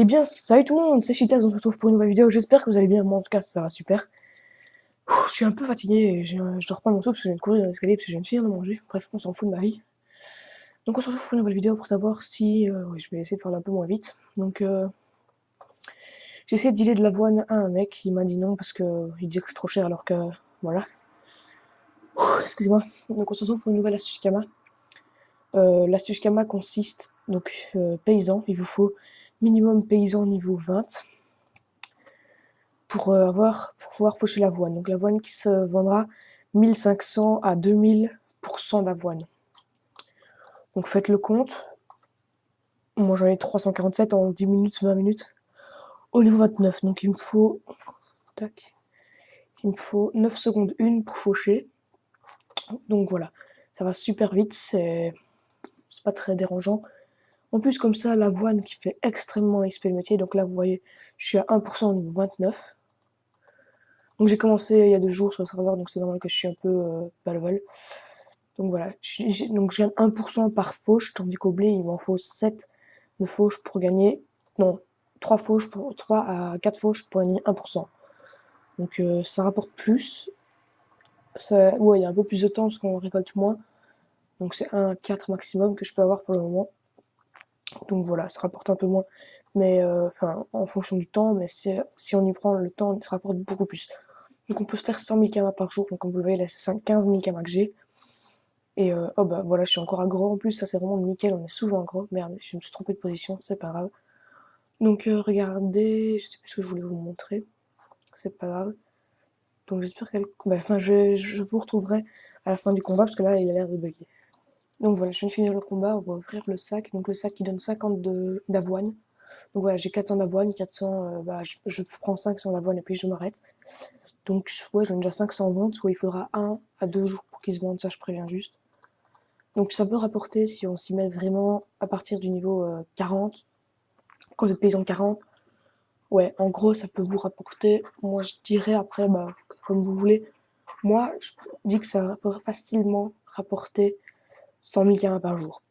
Eh bien, salut tout le monde, c'est Chitas, on se retrouve pour une nouvelle vidéo. J'espère que vous allez bien. Moi, en tout cas, ça va super. Je suis un peu fatigué et je dois reprendre mon souffle parce que je viens de courir dans l'escalier parce que je viens de finir de manger. Bref, on s'en fout de ma vie. Donc, on se retrouve pour une nouvelle vidéo pour savoir si. Ouais, je vais essayer de parler un peu moins vite. Donc, j'ai essayé de dealer de l'avoine à un mec. Il m'a dit non parce que il dit que c'est trop cher alors que. Voilà. Excusez-moi. Donc, on se retrouve pour une nouvelle astuce Kama. L'astuce Kama consiste. Donc, paysan, il vous faut minimum paysan niveau 20. Pour pouvoir faucher l'avoine. Donc l'avoine qui se vendra 1500 à 2000% d'avoine. Donc faites le compte. Moi j'en ai 347 en 10 minutes, 20 minutes. Au niveau 29. Donc il me faut. Tac. Il me faut 9 secondes 1 pour faucher. Donc voilà. Ça va super vite. C'est pas très dérangeant. En plus, comme ça, l'avoine qui fait extrêmement XP le métier. Donc là, vous voyez, je suis à 1% au niveau 29. Donc j'ai commencé il y a 2 jours sur le serveur, donc c'est normal que je suis un peu bas level. Donc voilà, donc je gagne 1% par fauche, tandis qu'au blé, il m'en faut 7 de fauche pour gagner. Non, 3 à 4 fauches pour gagner 1%. Donc ça rapporte plus. Ouais, il y a un peu plus de temps parce qu'on récolte moins. Donc c'est 1 à 4 maximum que je peux avoir pour le moment. Donc voilà, ça rapporte un peu moins. Mais enfin, en fonction du temps, mais si on y prend le temps, ça rapporte beaucoup plus. Donc on peut se faire 100 000 kamas par jour. Donc comme vous le voyez, là c'est 15 000 kamas que j'ai. Et oh bah voilà, je suis encore aggro en plus, ça c'est vraiment nickel, on est souvent aggro. Merde, je me suis trompée de position, c'est pas grave. Donc regardez, je sais plus ce que je voulais vous montrer, c'est pas grave. Donc j'espère qu'elle. Bah, enfin, je vous retrouverai à la fin du combat parce que là il a l'air de bugger. Donc voilà, je viens de finir le combat, on va ouvrir le sac. Donc le sac qui donne 50 d'avoine. Donc voilà, j'ai 400 d'avoine, 400, bah je prends 500 d'avoine et puis je m'arrête. Donc ouais, j'en ai déjà 500 ventes, soit il faudra 1 à 2 jours pour qu'ils se vendent, ça je préviens juste. Donc ça peut rapporter si on s'y met vraiment à partir du niveau 40. Quand vous êtes paysan 40, ouais, en gros ça peut vous rapporter, moi je dirais après, bah, comme vous voulez. Moi je dis que ça peut facilement rapporter 100 000 kamas par jour.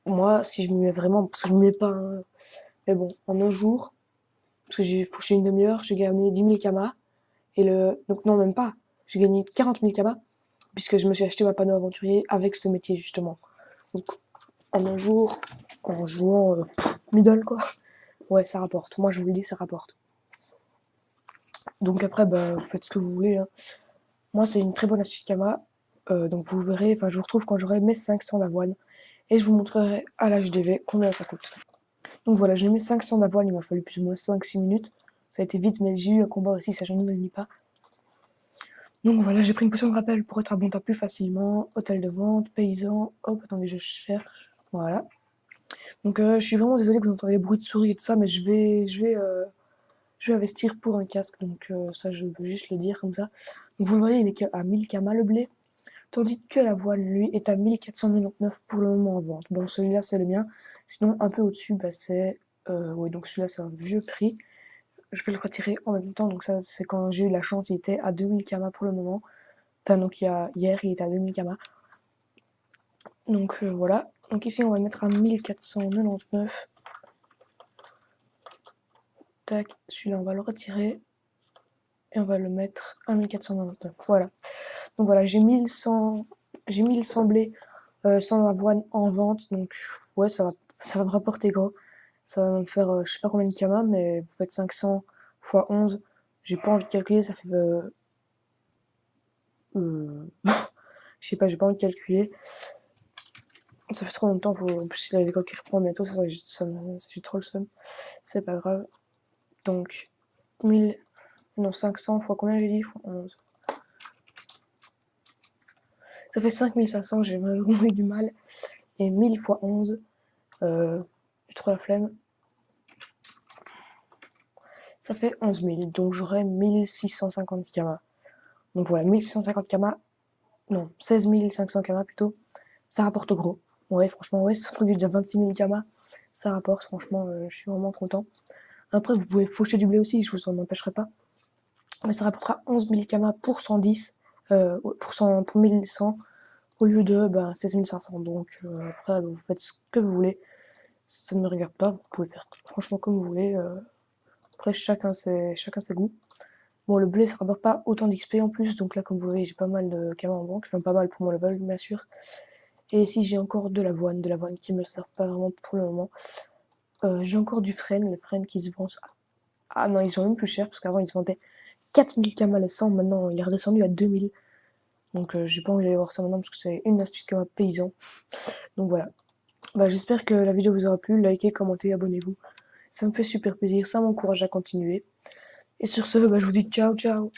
Moi si je m'y mets vraiment, parce que je m'y mets pas, hein, mais bon, en un jour, parce que j'ai fauché une demi-heure, j'ai gagné 10 000 kamas. Donc non, même pas, j'ai gagné 40 000 kamas, puisque je me suis acheté ma panneau aventurier avec ce métier justement. Donc en un jour, en jouant middle quoi. Ouais, ça rapporte. Moi, je vous le dis, ça rapporte. Donc après, bah, vous faites ce que vous voulez. Hein. Moi, c'est une très bonne astuce Kama. Donc vous verrez, enfin, je vous retrouve quand j'aurai mes 500 d'avoine. Et je vous montrerai à l'HDV combien ça coûte. Donc voilà, j'ai mis 500 d'avoine, il m'a fallu plus ou moins 5-6 minutes. Ça a été vite, mais j'ai eu un combat aussi, ça je ne le nie pas. Donc voilà, j'ai pris une potion de rappel pour être à bon tas plus facilement. Hôtel de vente, paysan. Hop, attendez, je cherche. Voilà. Donc je suis vraiment désolée que vous entendez les bruits de souris et tout ça, mais je vais investir pour un casque, donc ça je veux juste le dire comme ça. Donc vous le voyez, il est à 1000 kamas le blé, tandis que la voile, lui, est à 1499 pour le moment en vente. Bon, celui-là c'est le mien, sinon un peu au-dessus, bah, c'est... ouais, donc celui-là c'est un vieux prix. Je vais le retirer en même temps, donc ça c'est quand j'ai eu la chance, il était à 2000 kamas pour le moment. Enfin donc hier il était à 2000 kamas. Donc voilà, donc ici on va le mettre à 1499. Tac, celui-là on va le retirer. Et on va le mettre à 1499. Voilà. Donc voilà, j'ai 1100 blés sans avoine en vente. Donc ouais, ça va me rapporter gros. Ça va me faire je sais pas combien de kamas, mais vous faites 500 fois 11. J'ai pas envie de calculer, ça fait je sais pas, j'ai pas envie de calculer. Ça fait trop longtemps, en plus il y a l'école qui reprend bientôt, j'ai trop le seum. C'est pas grave. Donc 1000 non 500 fois combien j'ai dit fois 11. Ça fait 5500, j'ai vraiment eu du mal. Et 1000 fois 11, j'ai trop la flemme. Ça fait 11 000, donc j'aurai 1650 kamas. Donc voilà, 1650 kamas, non, 16 500 kamas plutôt. Ça rapporte gros. Ouais, franchement, ouais, ce truc est déjà 26 000 kamas. Ça rapporte, franchement, je suis vraiment content. Après, vous pouvez faucher du blé aussi, je vous en empêcherai pas. Mais ça rapportera 11 000 kamas pour 110, pour 1100, au lieu de 16 500. Donc après, vous faites ce que vous voulez. ça ne me regarde pas, vous pouvez faire franchement comme vous voulez. Après, chacun ses goûts. Bon, le blé, ça rapporte pas autant d'XP en plus, donc là, comme vous voyez, j'ai pas mal de camas en banque, enfin pas mal pour mon level, bien sûr. Et ici, j'ai encore de l'avoine qui me sert pas vraiment pour le moment. J'ai encore du frêne, le frêne qui se vend. Ah non, ils sont même plus chers, parce qu'avant, ils se vendaient 4000 camas les 100, maintenant, il est redescendu à 2000. Donc, j'ai pas envie d'aller voir ça maintenant, parce que c'est une astuce camas paysan. Donc voilà. Bah, j'espère que la vidéo vous aura plu. Likez, commentez, abonnez-vous. Ça me fait super plaisir, ça m'encourage à continuer. Et sur ce, bah, je vous dis ciao, ciao.